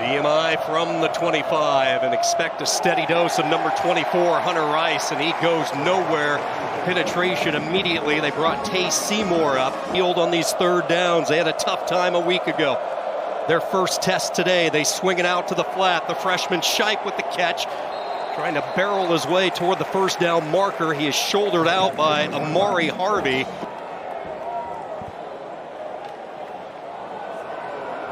VMI from the 25, and expect a steady dose of number 24, Hunter Rice, and he goes nowhere. Penetration immediately. They brought Tay Seymour up. Field on these third downs. They had a tough time a week ago. Their first test today. They swing it out to the flat. The freshman Shipe with the catch, trying to barrel his way toward the first down marker. He is shouldered out by Amari Harvey.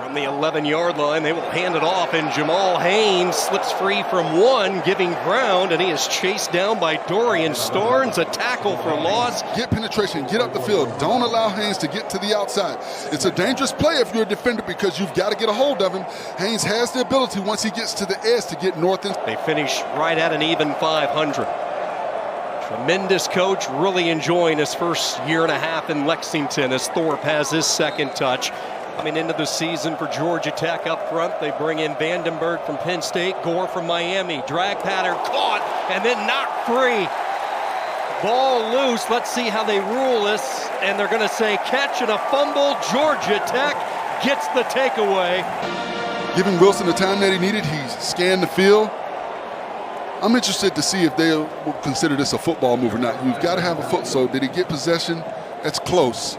From the 11-yard line, they will hand it off, and Jamal Haynes slips free from one, giving ground, and he is chased down by Dorian Starnes. A tackle for loss. Get penetration, get up the field. Don't allow Haynes to get to the outside. It's a dangerous play if you're a defender because you've got to get a hold of him. Haynes has the ability, once he gets to the edge, to get north. They finish right at an even 500. Tremendous coach, really enjoying his first year and a half in Lexington as Thorpe has his second touch. Coming into the season for Georgia Tech up front, they bring in Vandenberg from Penn State, Gore from Miami. Drag pattern caught and then knocked free. Ball loose. Let's see how they rule this. And they're going to say catch and a fumble. Georgia Tech gets the takeaway. Giving Wilson the time that he needed. He scanned the field. I'm interested to see if they will consider this a football move or not. You've got to have a foot. So did he get possession? That's close.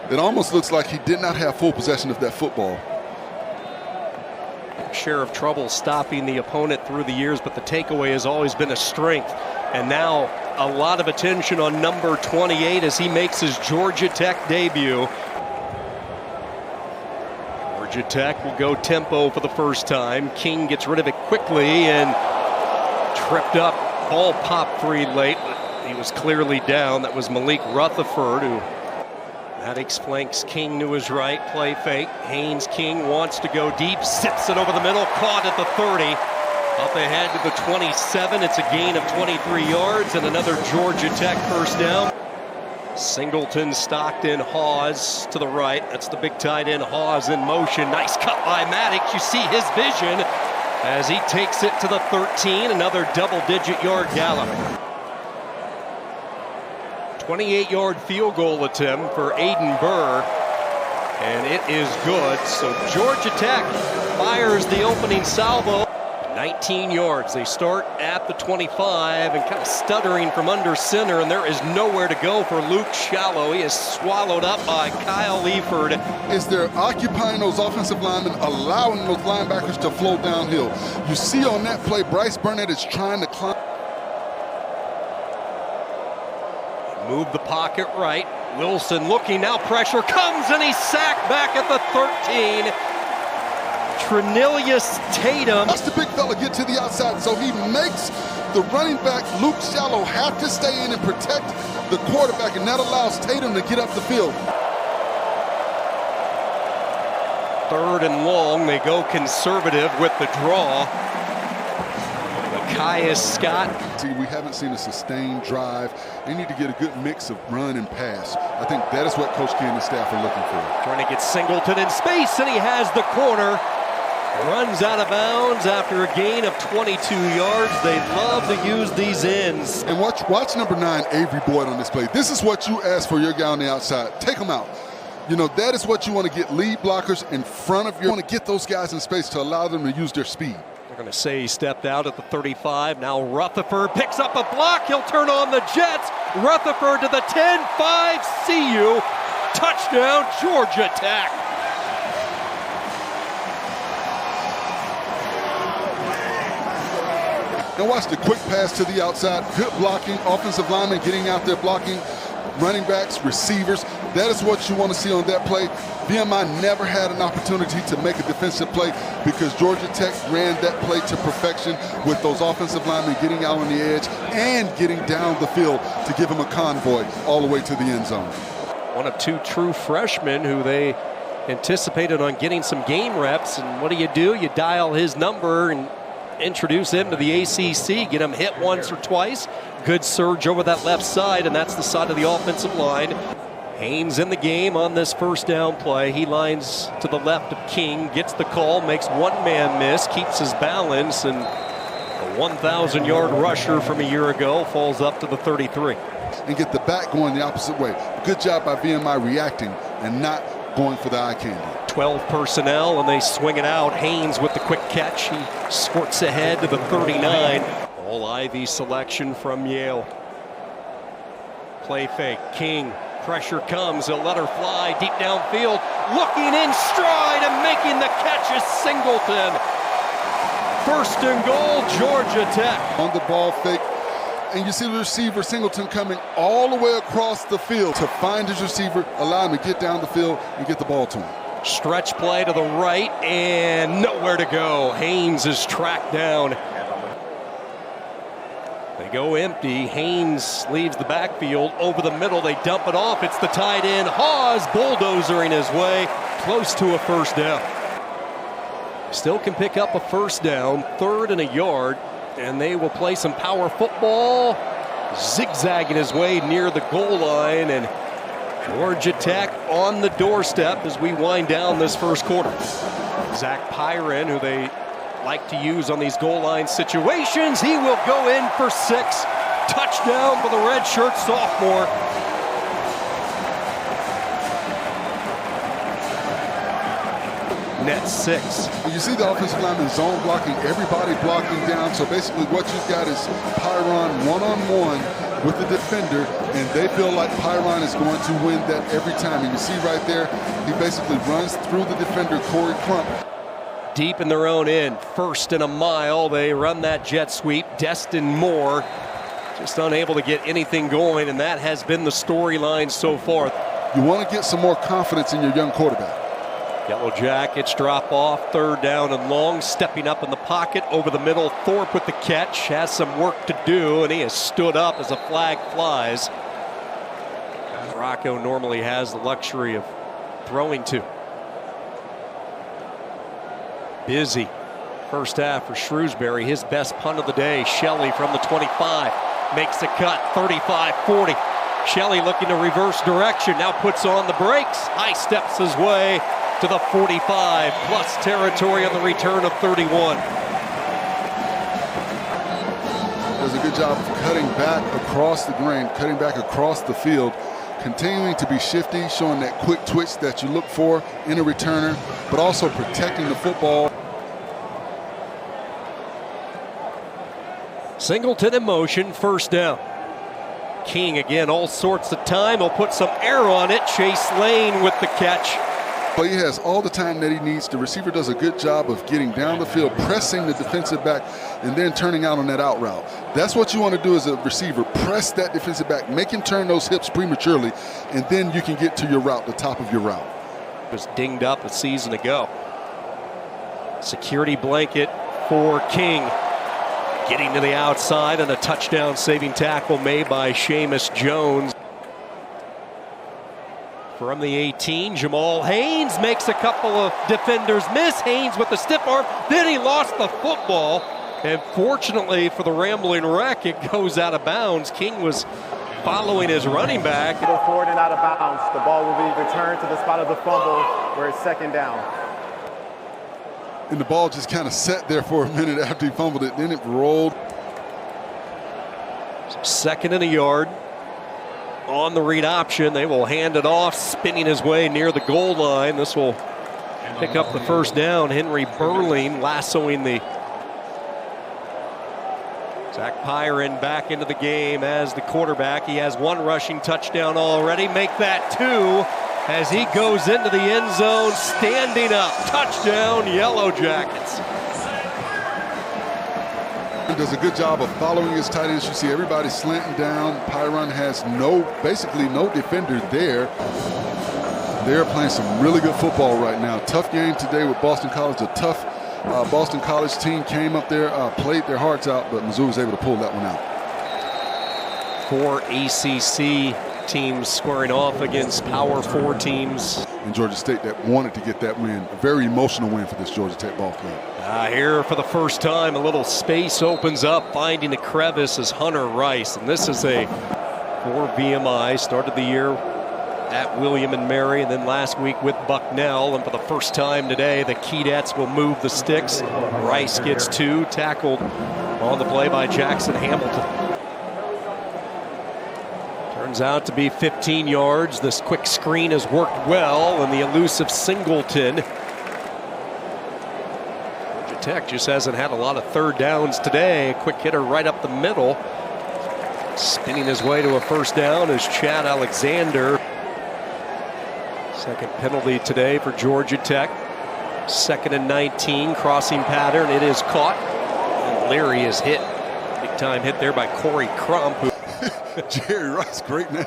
It almost looks like he did not have full possession of that football. Share of trouble stopping the opponent through the years, but the takeaway has always been a strength. And now a lot of attention on number 28 as he makes his Georgia Tech debut. Georgia Tech will go tempo for the first time. King gets rid of it quickly and tripped up. Ball popped free late, but he was clearly down. That was Malik Rutherford, who Maddox flanks King to his right, play fake. Haynes King wants to go deep, sips it over the middle, caught at the 30. Up ahead to the 27, it's a gain of 23 yards and another Georgia Tech first down. Singleton, Stockton, Hawes to the right. That's the big tight end, Hawes in motion. Nice cut by Maddox. You see his vision as he takes it to the 13, another double-digit yard gallop. 28-yard field goal attempt for Aiden Burr, and it is good. So Georgia Tech fires the opening salvo. 19 yards. They start at the 25 and kind of stuttering from under center, and there is nowhere to go for Luke Shallow. He is swallowed up by Kyle Leaford. Is they're occupying those offensive linemen, allowing those linebackers to flow downhill. You see on that play, Bryce Burnett is trying to climb. Move the pocket right. Wilson looking, now pressure comes, and he's sacked back at the 13. Trenilius Tatum. That's the big fella get to the outside, so he makes the running back, Luke Shallow, have to stay in and protect the quarterback, and that allows Tatum to get up the field. Third and long, they go conservative with the draw. Macias Scott. See, we haven't seen a sustained drive. They need to get a good mix of run and pass. I think that is what Coach King and staff are looking for. Trying to get Singleton in space, and he has the corner. Runs out of bounds after a gain of 22 yards. They love to use these ends. And watch number 9, Avery Boyd, on this play. This is what you ask for your guy on the outside. Take him out. You know, that is what you want to get lead blockers in front of you. You want to get those guys in space to allow them to use their speed. They're going to say he stepped out at the 35. Now Rutherford picks up a block. He'll turn on the Jets. Rutherford to the 10-5. See you. Touchdown, Georgia Tech. Now watch the quick pass to the outside. Good blocking. Offensive linemen getting out there blocking. Running backs, receivers. That is what you want to see on that play. VMI never had an opportunity to make a defensive play because Georgia Tech ran that play to perfection with those offensive linemen getting out on the edge and getting down the field to give them a convoy all the way to the end zone. One of two true freshmen who they anticipated on getting some game reps. And what do? You dial his number and introduce him to the ACC, get him hit once or twice. Good surge over that left side, and that's the side of the offensive line. Haynes in the game on this first down play. He lines to the left of King, gets the call, makes one man miss, keeps his balance, and a 1,000-yard rusher from a year ago falls up to the 33. And get the back going the opposite way. Good job by VMI reacting and not going for the eye candy. 12 personnel, and they swing it out. Haynes with the quick catch. He squirts ahead to the 39. All Ivy selection from Yale. Play fake. King. Pressure comes. He'll let her fly deep downfield. Looking in stride and making the catch is Singleton. First and goal, Georgia Tech. On the ball fake. And you see the receiver, Singleton, coming all the way across the field to find his receiver, allow him to get down the field and get the ball to him. Stretch play to the right and nowhere to go. Haynes is tracked down. They go empty. Haynes leaves the backfield over the middle. They dump it off. It's the tight end. Hawes bulldozering his way close to a first down. Still can pick up a first down, 3rd and a yard. And they will play some power football, zigzagging his way near the goal line, and Georgia Tech on the doorstep as we wind down this first quarter. Zach Pyron, who they like to use on these goal line situations, he will go in for 6. Touchdown for the redshirt sophomore. Net 6. You see the offensive lineman zone blocking, everybody blocking down. So basically what you've got is Pyron one-on-one with the defender, and they feel like Pyron is going to win that every time. And you see right there, he basically runs through the defender, Corey Crump. Deep in their own end, 1st and a mile. They run that jet sweep. Destin Moore just unable to get anything going, and that has been the storyline so far. You want to get some more confidence in your young quarterback. Yellow Jackets drop off, 3rd down and long, stepping up in the pocket over the middle. Thorpe with the catch, has some work to do, and he has stood up as a flag flies. Rocco normally has the luxury of throwing to. Busy first half for Shrewsbury, his best punt of the day. Shelley from the 25 makes a cut, 35-40. Shelley looking to reverse direction, now puts on the brakes, high steps his way to the 45, plus territory on the return of 31. Does a good job of cutting back across the grain, cutting back across the field, continuing to be shifty, showing that quick twitch that you look for in a returner, but also protecting the football. Singleton in motion, first down. King again, all sorts of time. He'll put some air on it. Chase Lane with the catch. But he has all the time that he needs. The receiver does a good job of getting down the field, pressing the defensive back, and then turning out on that out route. That's what you want to do as a receiver. Press that defensive back, make him turn those hips prematurely, and then you can get to your route, the top of your route. Was dinged up a season ago. Security blanket for King. Getting to the outside, and a touchdown saving tackle made by Seamus Jones. From the 18, Jamal Haynes makes a couple of defenders miss. Haynes with the stiff arm, then he lost the football. And fortunately for the Rambling Wreck, it goes out of bounds. King was following his running back. Go forward and out of bounds. The ball will be returned to the spot of the fumble where it's 2nd down. And the ball just kind of sat there for a minute after he fumbled it. Then it rolled. 2nd and a yard. On the read option, they will hand it off, spinning his way near the goal line. This will pick up the first down. Henry Burling lassoing the Zach Pyron back into the game as the quarterback. He has 1 rushing touchdown already. Make that 2 as he goes into the end zone, standing up. Touchdown, Yellow Jackets. He does a good job of following his tight ends. You see everybody slanting down. Pyron has basically no defender there. They're playing some really good football right now. Tough game today with Boston College. A tough Boston College team came up there, played their hearts out, but Missouri was able to pull that one out. 4 ACC teams squaring off against Power 4 teams. In Georgia State that wanted to get that win. A very emotional win for this Georgia Tech ball club. Here for the first time, a little space opens up, finding a crevice is Hunter Rice. And this is a for VMI, started the year at William and Mary, and then last week with Bucknell. And for the first time today, the Keydets will move the sticks. Rice gets 2, tackled on the play by Jackson Hamilton. Turns out to be 15 yards. This quick screen has worked well, and the elusive Singleton. Georgia Tech just hasn't had a lot of third downs today. Quick hitter right up the middle. Spinning his way to a first down is Chad Alexander. Second penalty today for Georgia Tech. 2nd and 19, crossing pattern. It is caught. And Leary is hit. Big time hit there by Corey Crump. Jerry Rice, great name.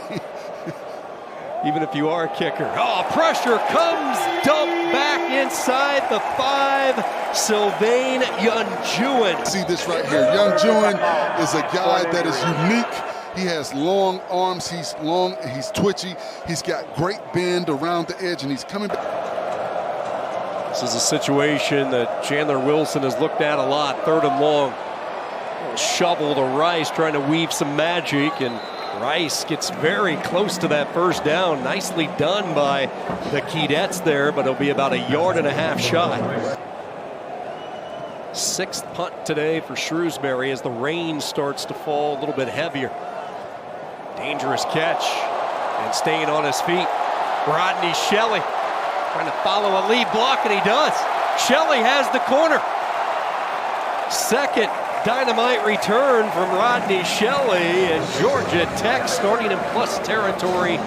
Even if you are a kicker. Oh, pressure comes, dumped back inside the 5. Sylvain Youngjuan. See this right here. Youngjuan is a guy that is unique. He has long arms. He's long. He's twitchy. He's got great bend around the edge, and he's coming back. This is a situation that Chandler Wilson has looked at a lot. 3rd and long. Shovel to Rice, trying to weave some magic, and Rice gets very close to that first down. Nicely done by the Keydets there, but it'll be about 1.5 yards shy. 6th punt today for Shrewsbury as the rain starts to fall a little bit heavier. Dangerous catch, and staying on his feet, Rodney Shelley trying to follow a lead block, and he does. Shelley has the corner. Second dynamite return from Rodney Shelley, and Georgia Tech starting in plus territory.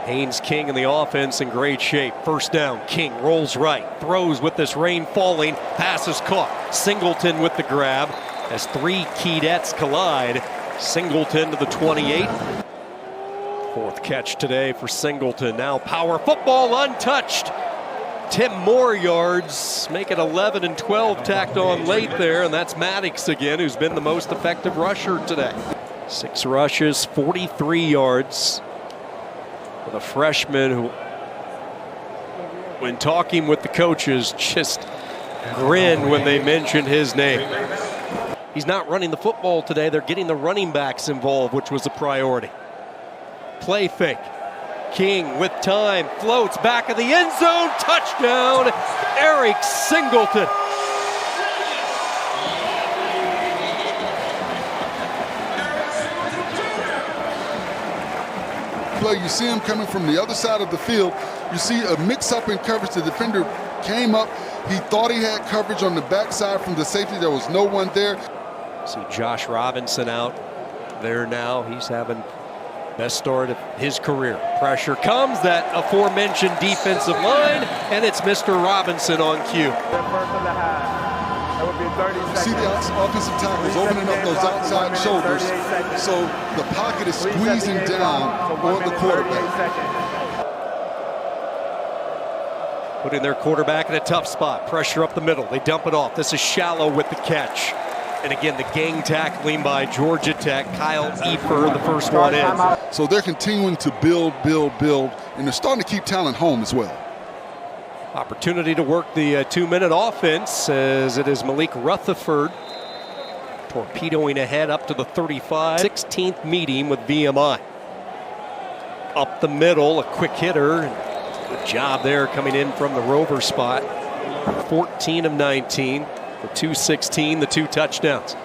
Haynes King in the offense in great shape. First down, King rolls right, throws with this rain falling, pass is caught. Singleton with the grab as 3 Keydets collide. Singleton to the 28. 4th catch today for Singleton. Now power football untouched. 10 more yards, make it 11 and 12 tacked on late there, and that's Maddox again, who's been the most effective rusher today. 6 rushes, 43 yards. For the freshman who, when talking with the coaches, just grinned when they mentioned his name. He's not running the football today. They're getting the running backs involved, which was a priority. Play fake. King with time, floats back of the end zone, touchdown, Eric Singleton. Play, you see him coming from the other side of the field. You see a mix-up in coverage. The defender came up. He thought he had coverage on the backside from the safety. There was no one there. See Josh Robinson out there now. He's having best start of his career. Pressure comes, that aforementioned defensive line, and it's Mr. Robinson on cue. See the offensive tackles opening up those outside shoulders, so the pocket is squeezing down on the quarterback. Putting their quarterback in a tough spot. Pressure up the middle. They dump it off. This is Shallow with the catch. And again, the gang tackling by Georgia Tech. Kyle Efer, the first one in. So they're continuing to build, and they're starting to keep talent home as well. Opportunity to work the 2-minute offense as it is Malik Rutherford torpedoing ahead up to the 35. 16th meeting with VMI. Up the middle, a quick hitter. Good job there coming in from the rover spot. 14 of 19 for 216, the 2 touchdowns.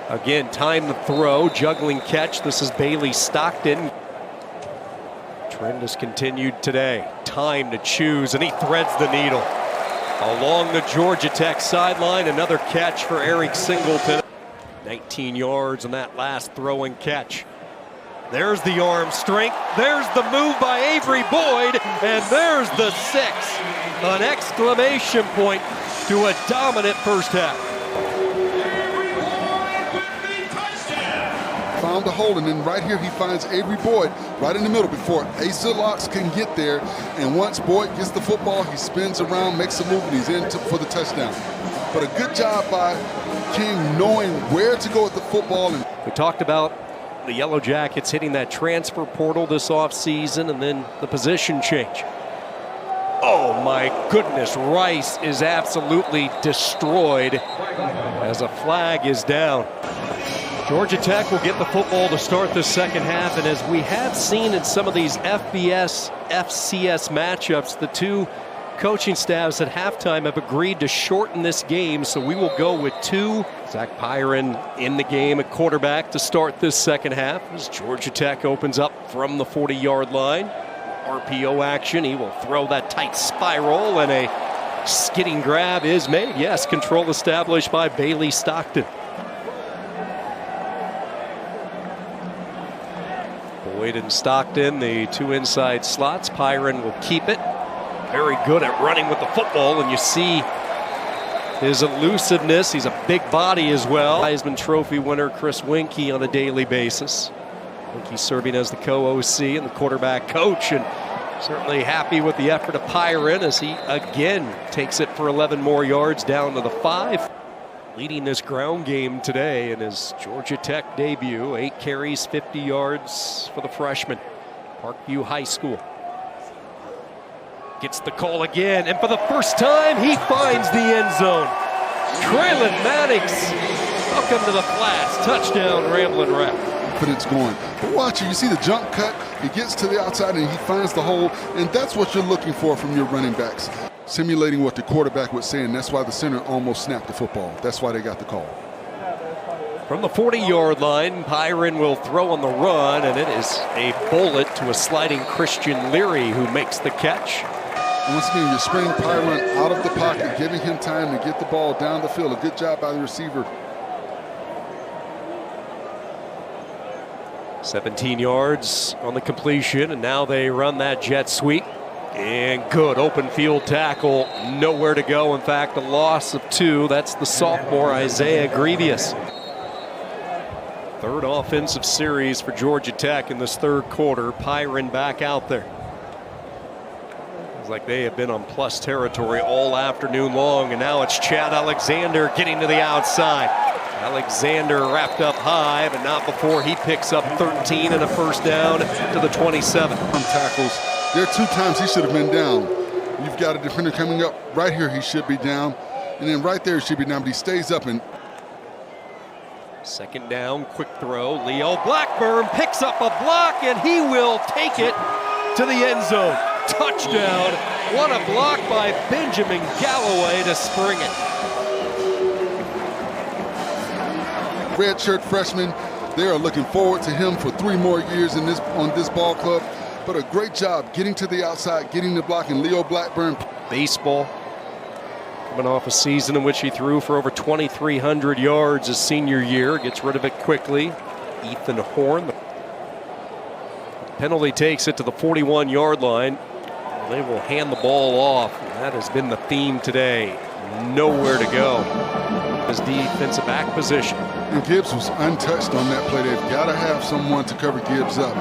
Again, time to throw, juggling catch. This is Bailey Stockton. Trend has continued today. Time to choose, and he threads the needle. Along the Georgia Tech sideline, another catch for Eric Singleton. 19 yards on that last throw and catch. There's the arm strength. There's the move by Avery Boyd, and there's the 6. An exclamation point to a dominant first half. Found the hole, and then right here he finds Avery Boyd right in the middle before Asa Locks can get there. And once Boyd gets the football, he spins around, makes a move, and he's in for the touchdown. But a good job by King knowing where to go with the football. And we talked about the Yellow Jackets hitting that transfer portal this offseason, and then the position change. Oh my goodness, Rice is absolutely destroyed as a flag is down. Georgia Tech will get the football to start the second half, and as we have seen in some of these FBS, FCS matchups, the two coaching staffs at halftime have agreed to shorten this game, so we will go with 2. Zach Pyron in the game at quarterback to start this second half as Georgia Tech opens up from the 40-yard line. RPO action, he will throw that tight spiral, and a skidding grab is made. Yes, control established by Bailey Stockton. Boyd and Stockton, the 2 inside slots. Pyron will keep it. Very good at running with the football, and you see his elusiveness. He's a big body as well. Heisman Trophy winner Chris Winkie on a daily basis. Winkie serving as the co-OC and the quarterback coach, and certainly happy with the effort of Pyron as he again takes it for 11 more yards down to the 5. Leading this ground game today in his Georgia Tech debut. 8 carries, 50 yards for the freshman. Parkview High School. Gets the call again, and for the first time, he finds the end zone. Trelain Maddox, welcome to the Flats. Touchdown, Ramblin' Wrap. Confidence going. But watch it, you see the jump cut, he gets to the outside and he finds the hole, and that's what you're looking for from your running backs. Simulating what the quarterback would say, and that's why the center almost snapped the football. That's why they got the call. From the 40-yard line, Pyron will throw on the run, and it is a bullet to a sliding Christian Leary who makes the catch. Once again, you're sprinting Pyron out of the pocket, giving him time to get the ball down the field. A good job by the receiver. 17 yards on the completion, and now they run that jet sweep. And good open field tackle, nowhere to go. In fact, a loss of 2. That's the sophomore Isaiah Grievous. Third offensive series for Georgia Tech in this third quarter. Pyron back out there. It's like they have been on plus territory all afternoon long, and now it's Chad Alexander getting to the outside. Alexander wrapped up high, but not before he picks up 13 and a first down to the 27. Tackles. There are 2 times he should have been down. You've got a defender coming up right here, he should be down, and then right there he should be down, but he stays up. And second down, quick throw. Leo Blackburn picks up a block, and he will take it to the end zone. Touchdown. What a block by Benjamin Galloway to spring it. Redshirt freshman, they are looking forward to him for 3 more years on this ball club. But a great job getting to the outside, getting the block, and Leo Blackburn. Baseball, coming off a season in which he threw for over 2,300 yards his senior year. Gets rid of it quickly. Ethan Horn. The penalty takes it to the 41-yard line. They will hand the ball off. That has been the theme today. Nowhere to go. His defensive back position. And Gibbs was untouched on that play. They've got to have someone to cover Gibbs up.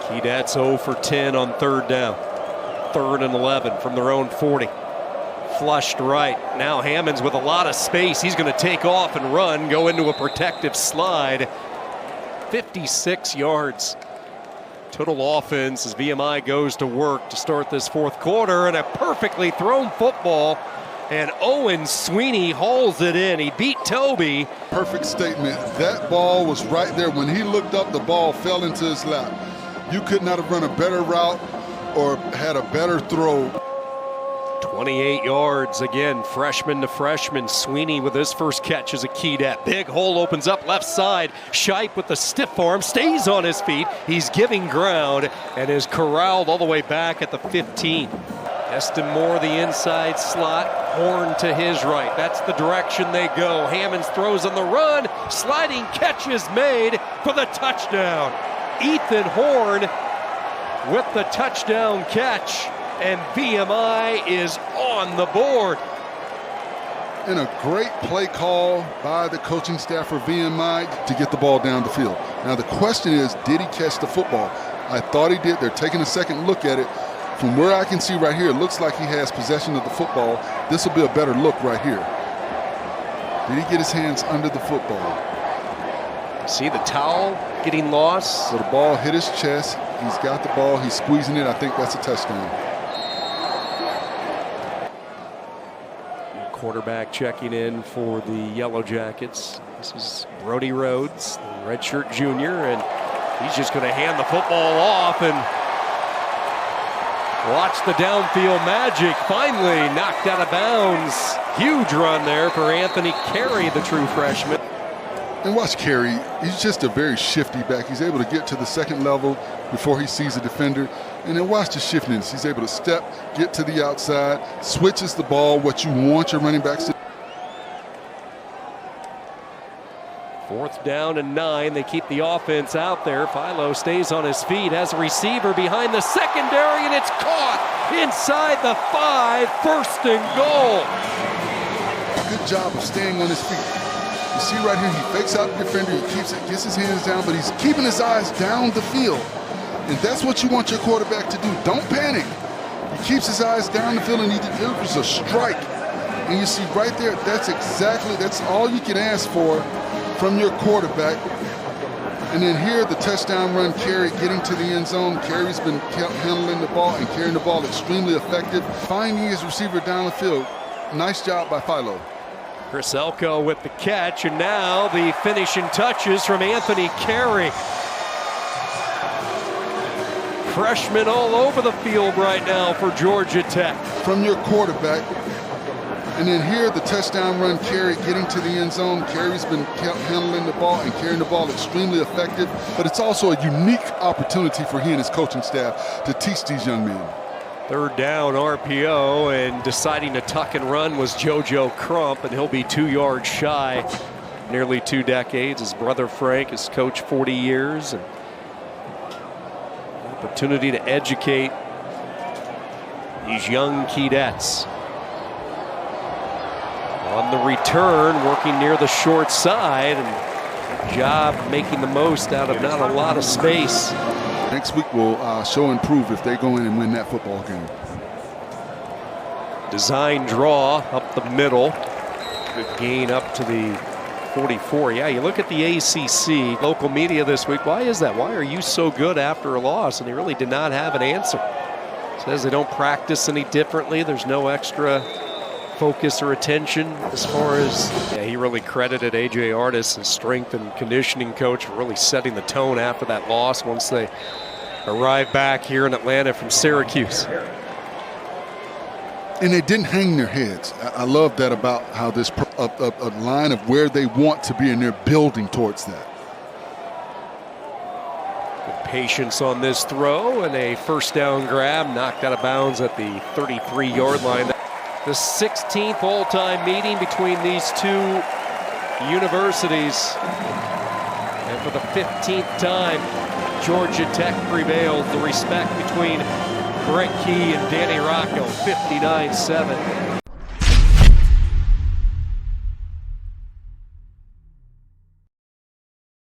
Keydats 0 for 10 on third down. 3rd and 11 from their own 40. Flushed right. Now Hammonds with a lot of space. He's going to take off and run, go into a protective slide. 56 yards. Total offense as VMI goes to work to start this fourth quarter, and a perfectly thrown football. And Owen Sweeney hauls it in. He beat Toby. Perfect statement. That ball was right there. When he looked up, the ball fell into his lap. You could not have run a better route or had a better throw. 28 yards again, freshman to freshman. Sweeney with his first catch as a Keydat. Big hole opens up left side. Shipe with the stiff arm stays on his feet. He's giving ground and is corralled all the way back at the 15. Eston Moore the inside slot. Horn to his right. That's the direction they go. Hammonds throws on the run. Sliding catch is made for the touchdown. Ethan Horn with the touchdown catch, and VMI is on the board. And a great play call by the coaching staff for VMI to get the ball down the field. Now the question is, did he catch the football? I thought he did. They're taking a second look at it. From where I can see right here, it looks like he has possession of the football. This will be a better look right here. Did he get his hands under the football? See the towel getting lost. So the ball hit his chest. He's got the ball. He's squeezing it. I think that's a touchdown. Quarterback checking in for the Yellow Jackets. This is Brody Rhodes, the redshirt junior, and he's just going to hand the football off, and Watch the downfield magic. Finally knocked out of bounds. Huge run there for Anthony Carrie, the true freshman. And watch Carrie. He's just a very shifty back. He's able to get to the second level before he sees a defender. And then watch the shiftiness. He's able to step, get to the outside, switches the ball, what you want your running backs to. 4th down and 9. They keep the offense out there. Philo stays on his feet, has a receiver behind the secondary, and it's caught inside the 5. 1st and goal. Good job of staying on his feet. You see right here, he fakes out the defender, he keeps it, gets his hands down, but he's keeping his eyes down the field. And that's what you want your quarterback to do. Don't panic. He keeps his eyes down the field and he delivers a strike. And you see right there, that's all you can ask for from your quarterback. And then here, the touchdown run, Carrie getting to the end zone. Carrie's been handling the ball and carrying the ball extremely effective, finding his receiver down the field. Nice job by Philo. Chris Elko with the catch, and now the finishing touches from Anthony Carrie. Freshman all over the field right now for Georgia Tech. From your quarterback. And then here, the touchdown run, Carrie getting to the end zone. Carrie's been handling the ball and carrying the ball extremely effective, but it's also a unique opportunity for he and his coaching staff to teach these young men. 3rd down RPO, and deciding to tuck and run was JoJo Crump, and he'll be 2 yards shy. Nearly 2 decades. His brother Frank has coached 40 years. And opportunity to educate these young Keydets. On the return, working near the short side, and good job making the most out of not a lot of space. Next week will show and prove if they go in and win that football game. Design draw up the middle. Good gain up to the 44. Yeah, you look at the ACC, local media this week. Why is that? Why are you so good after a loss? And he really did not have an answer. Says they don't practice any differently. There's no extra focus or attention as far as, yeah, he really credited A.J. Artis, his strength and conditioning coach, for really setting the tone after that loss once they arrived back here in Atlanta from Syracuse. And they didn't hang their heads. I love that about how this a line of where they want to be, and they're building towards that. Good patience on this throw, and a 1st down grab knocked out of bounds at the 33-yard line. The 16th all-time meeting between these two universities. And for the 15th time, Georgia Tech prevailed. The respect between Brent Key and Danny Rocco, 59-7.